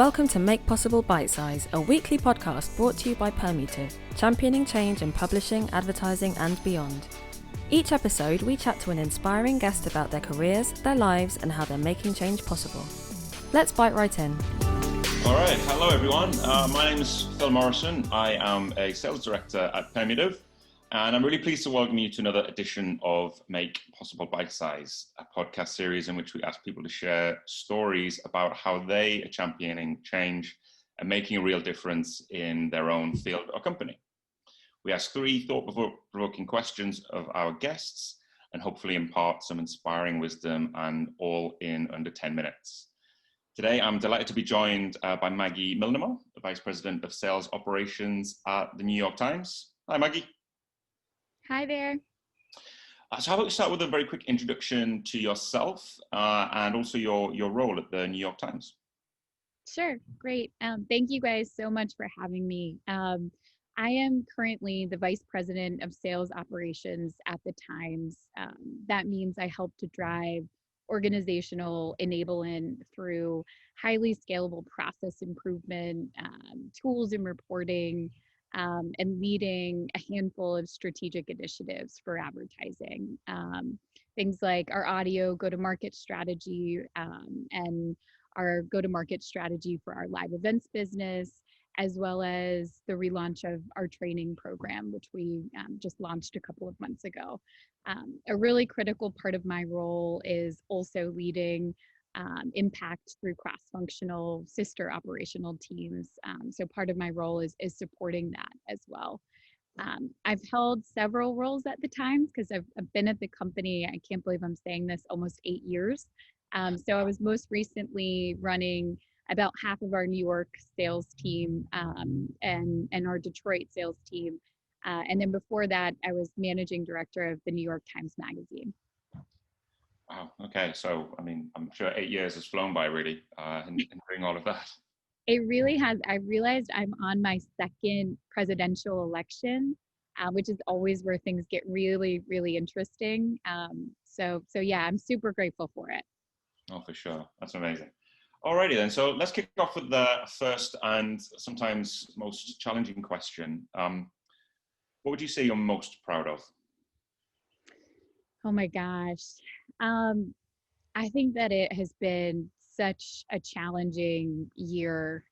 Welcome to Make Possible Bitesize, a weekly podcast brought to you by Permutive, championing change in publishing, advertising, and beyond. Each episode, we chat to an inspiring guest about their careers, their lives, and how they're making change possible. Let's bite right in. All right. Hello, everyone. My name is Phil Morrison. I am a sales director at Permutive, and I'm really pleased to welcome you to another edition of Make Possible Bitesize, a podcast series in which we ask people to share stories about how they are championing change and making a real difference in their own field or company. We ask three thought-provoking questions of our guests and hopefully impart some inspiring wisdom, and all in under 10 minutes. Today, I'm delighted to be joined by Maggie Milnamow, the Vice President of Sales Operations at the New York Times. Hi, Maggie. Hi there. So how about we start with a very quick introduction to yourself and also your role at the New York Times. Sure, great. Thank you guys so much for having me. I am currently the Vice President of Sales Operations at the Times. That means I help to drive organizational enablement through highly scalable process improvement, tools and reporting, and leading a handful of strategic initiatives for advertising. Things like our audio go-to-market strategy and our go-to-market strategy for our live events business, as well as the relaunch of our training program, which we just launched a couple of months ago. A really critical part of my role is also leading impact through cross-functional sister operational teams. So part of my role is supporting that as well. I've held several roles at the Times because I've been at the company, I can't believe I'm saying this, almost 8 years. So I was most recently running about half of our New York sales team and our Detroit sales team. And then before that, I was managing director of the New York Times Magazine. Wow. Okay. So, I mean, I'm sure 8 years has flown by really in doing all of that. It really has. I realized I'm on my second presidential election, which is always where things get really, really interesting. So yeah, I'm super grateful for it. Oh, for sure. That's amazing. Alrighty then. So let's kick off with the first and sometimes most challenging question. What would you say you're most proud of? Oh my gosh. I think that it has been such a challenging year,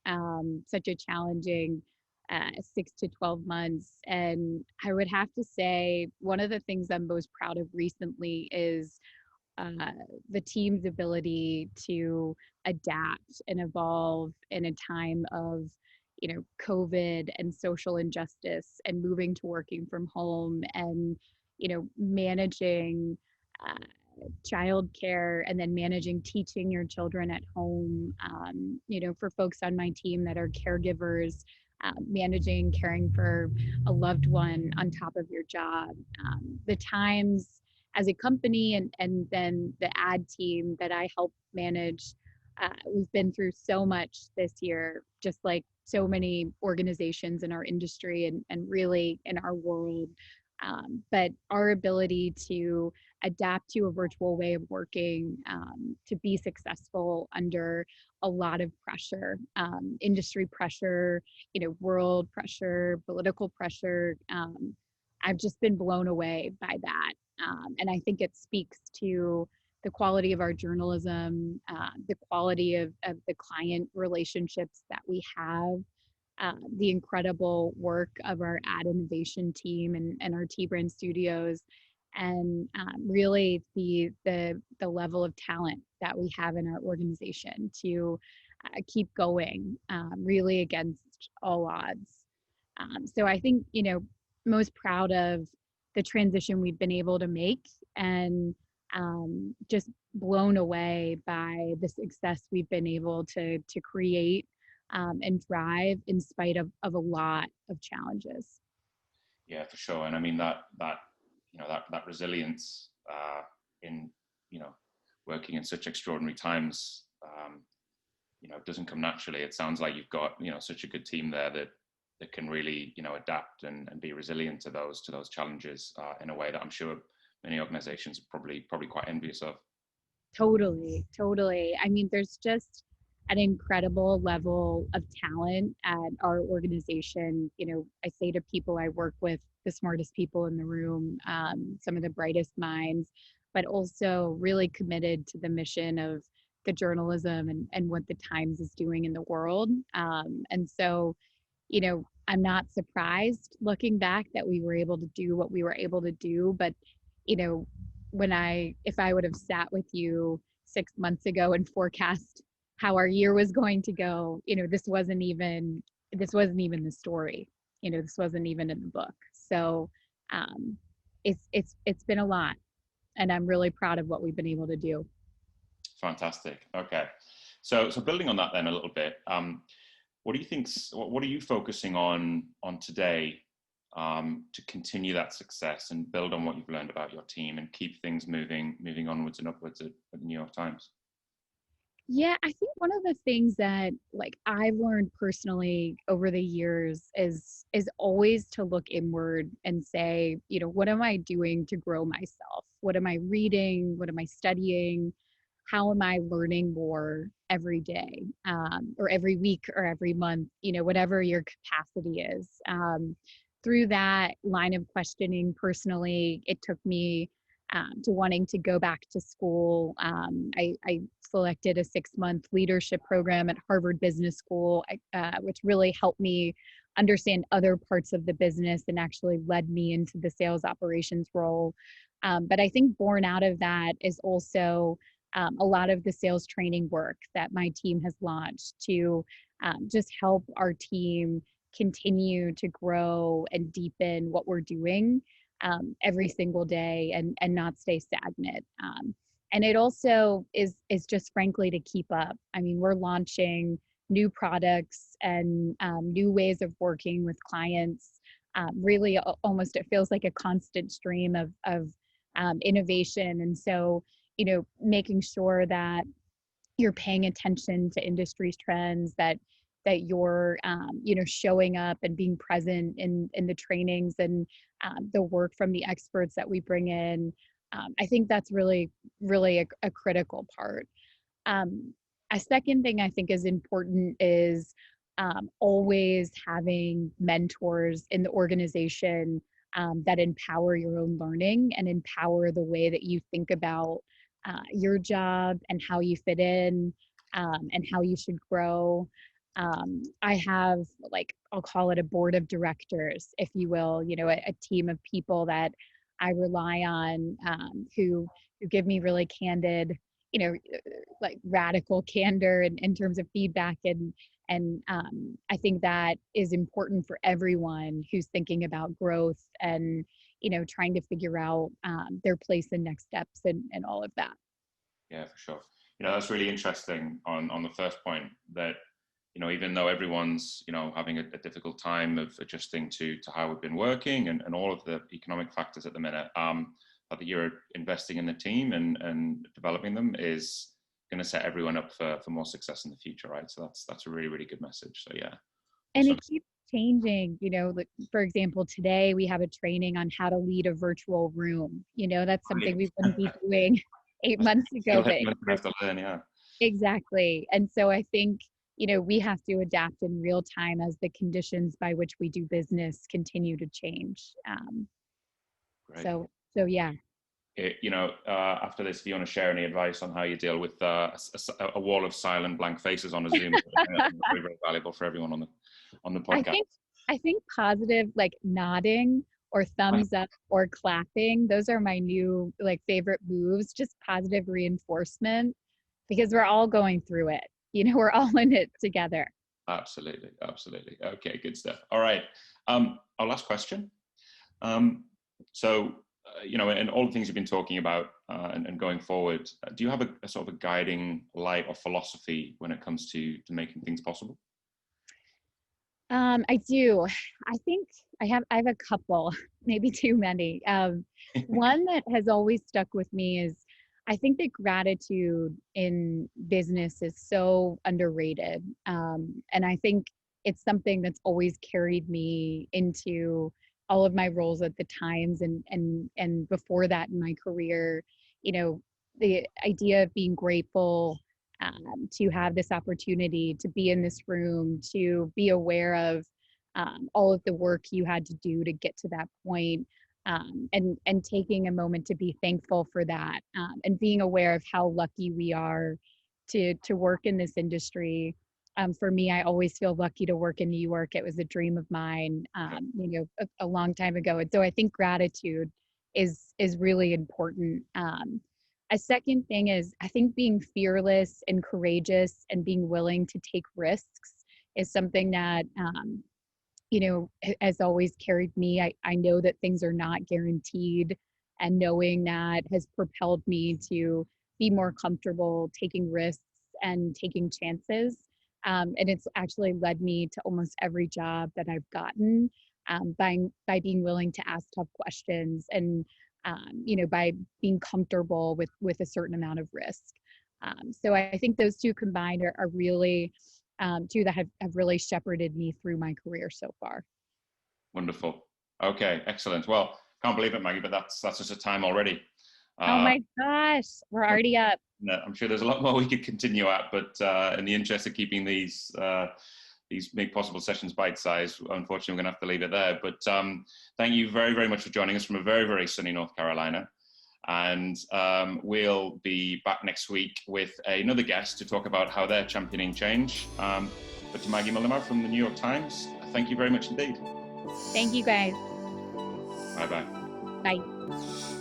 such a challenging 6 to 12 months. And I would have to say one of the things I'm most proud of recently is the team's ability to adapt and evolve in a time of, COVID and social injustice and moving to working from home and, managing childcare and then managing teaching your children at home. For folks on my team that are caregivers, managing, caring for a loved one on top of your job. The Times as a company and then the ad team that I help manage, we've been through so much this year, just like so many organizations in our industry and really in our world. But our ability to adapt to a virtual way of working, to be successful under a lot of pressure, industry pressure, world pressure, political pressure. I've just been blown away by that. And I think it speaks to the quality of our journalism, the quality of the client relationships that we have, the incredible work of our ad innovation team and our T-Brand studios, and really the level of talent that we have in our organization to keep going really against all odds. So I think, most proud of the transition we've been able to make, and just blown away by the success we've been able to create and drive in spite of a lot of challenges. Yeah, for sure. And I mean that resilience in working in such extraordinary times, doesn't come naturally. It sounds like you've got such a good team there that can really adapt and be resilient to those challenges in a way that I'm sure many organizations are probably quite envious of. Totally. I mean, there's just an incredible level of talent at our organization. I say to people I work with, the smartest people in the room, some of the brightest minds, but also really committed to the mission of the journalism and what the Times is doing in the world. And so, I'm not surprised looking back that we were able to do what we were able to do. But, you know, if I would have sat with you 6 months ago and forecast how our year was going to go, this wasn't even the story. This wasn't even in the book. So it's been a lot, and I'm really proud of what we've been able to do. Fantastic. Okay. So building on that then a little bit, what do you think, what are you focusing on today to continue that success and build on what you've learned about your team and keep things moving onwards and upwards at the New York Times? Yeah, I think one of the things that I've learned personally over the years is always to look inward and say, what am I doing to grow myself? What am I reading? What am I studying? How am I learning more every day, or every week or every month, whatever your capacity is. Through that line of questioning personally, it took me to wanting to go back to school. I selected a 6-month leadership program at Harvard Business School, which really helped me understand other parts of the business and actually led me into the sales operations role. But I think born out of that is also a lot of the sales training work that my team has launched to just help our team continue to grow and deepen what we're doing every single day and not stay stagnant. And it also is just frankly to keep up. I mean, we're launching new products and new ways of working with clients. Really, almost it feels like a constant stream of innovation. And so, making sure that you're paying attention to industry trends, that you're showing up and being present in the trainings and the work from the experts that we bring in. I think that's really a critical part. A second thing I think is important is always having mentors in the organization that empower your own learning and empower the way that you think about your job and how you fit in, and how you should grow. I have, I'll call it a board of directors, if you will, a team of people that I rely on, who give me really candid, radical candor in terms of feedback. And I think that is important for everyone who's thinking about growth and, trying to figure out their place and next steps and all of that. Yeah, for sure. That's really interesting on the first point that, even though everyone's, having a difficult time of adjusting to how we've been working and all of the economic factors at the minute, that you're investing in the team and developing them is going to set everyone up for more success in the future, right? So that's a really, really good message. So yeah. And it keeps changing, for example, today we have a training on how to lead a virtual room. That's something we wouldn't be doing 8 months ago. Yeah. Exactly. And so I think, we have to adapt in real time as the conditions by which we do business continue to change. So yeah. After this, if you want to share any advice on how you deal with a wall of silent blank faces on a Zoom, that's very, very valuable for everyone on the podcast. I think positive, like nodding or thumbs up or clapping, those are my new favorite moves. Just positive reinforcement, because we're all going through it. We're all in it together. Absolutely. Okay, good stuff. All right. Our last question. So, and all the things you've been talking about and going forward, do you have a sort of a guiding light or philosophy when it comes to making things possible? I do. I think I have a couple, maybe too many. One that has always stuck with me is, I think that gratitude in business is so underrated. And I think it's something that's always carried me into all of my roles at the Times and before that in my career. The idea of being grateful to have this opportunity to be in this room, to be aware of all of the work you had to do to get to that point, and taking a moment to be thankful for that, and being aware of how lucky we are to work in this industry. For me, I always feel lucky to work in New York. It was a dream of mine, a long time ago. And so I think gratitude is really important. A second thing is, I think being fearless and courageous and being willing to take risks is something that has always carried me. I know that things are not guaranteed, and knowing that has propelled me to be more comfortable taking risks and taking chances. And it's actually led me to almost every job that I've gotten, by being willing to ask tough questions, and by being comfortable with a certain amount of risk. So I think those two combined are really two that have really shepherded me through my career so far. Wonderful. Okay, excellent. Well, can't believe it, Maggie, but that's just a time already. Oh my gosh, we're already up. I'm sure there's a lot more we could continue at, but in the interest of keeping these make possible sessions bite-sized, unfortunately, we're going to have to leave it there. But thank you very, very much for joining us from a very, very sunny North Carolina. And we'll be back next week with another guest to talk about how they're championing change. But to Maggie Milnamow from the New York Times, thank you very much indeed. Thank you, guys. Bye-bye. Bye.